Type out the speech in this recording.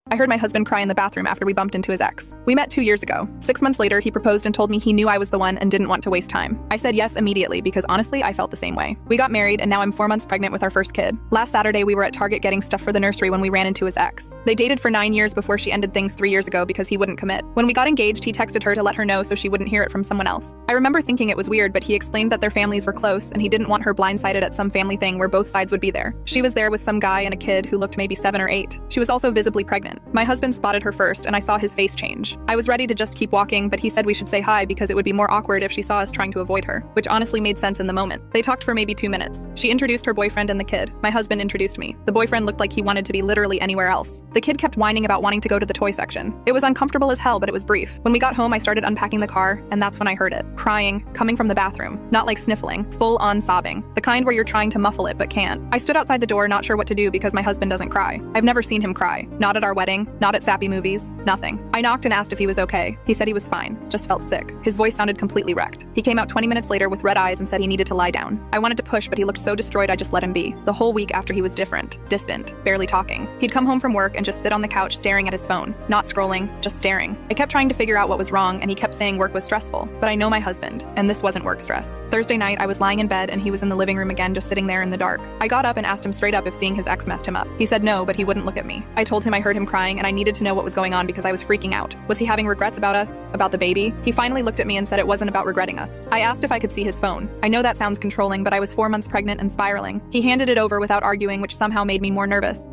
I heard my husband cry in the bathroom after we bumped into his ex. We met 2 years ago. 6 months later, he proposed and told me he knew I was the one and didn't want to waste time. I said yes immediately because honestly, I felt the same way. We got married and now I'm 4 months pregnant with our first kid. Last Saturday, we were at Target getting stuff for the nursery when we ran into his ex. They dated for 9 years before she ended things 3 years ago because he wouldn't commit. When we got engaged, he texted her to let her know so she wouldn't hear it from someone else. I remember thinking it was weird, but he explained that their families were close and he didn't want her blindsided at some family thing where both sides would be there. She was there with some guy and a kid who looked maybe 7 or 8. She was also visibly pregnant. My husband spotted her first and I saw his face change. I was ready to just keep walking, but he said we should say hi because it would be more awkward if she saw us trying to avoid her, which honestly made sense in the moment. They talked for maybe 2 minutes. She introduced her boyfriend and the kid. My husband introduced me. The boyfriend looked like he wanted to be literally anywhere else. The kid kept whining about wanting to go to the toy section. It was uncomfortable as hell, but it was brief. When we got home, I started unpacking the car, and that's when I heard it. Crying, coming from the bathroom. Not like sniffling, full-on sobbing. The kind where you're trying to muffle it but can't. I stood outside the door, not sure what to do because my husband doesn't cry. I've never seen him cry. Not at our wedding, not at sappy movies, nothing. I knocked and asked if he was okay. He said he was fine, just felt sick. His voice sounded completely wrecked. He came out 20 minutes later with red eyes and said he needed to lie down. I wanted to push, but he looked so destroyed I just let him be. The whole week after he was different, distant, barely talking. He'd come home from work and just sit on the couch staring at his phone. Not scrolling, just staring. I kept trying to figure out what was wrong and he kept saying work was stressful. But I know my husband, and this wasn't work stress. Thursday night, I was lying in bed and he was in the living room again just sitting there in the dark. I got up and asked him straight up if seeing his ex messed him up. He said no, but he wouldn't look at me. I told him I heard him crying and I needed to know what was going on because I was freaking out. Was he having regrets about us? About the baby? He finally looked at me and said it wasn't about regretting us. I asked if I could see his phone. I know that sounds controlling, but I was 4 months pregnant and spiraling. He handed it over without arguing, which somehow made me more nervous.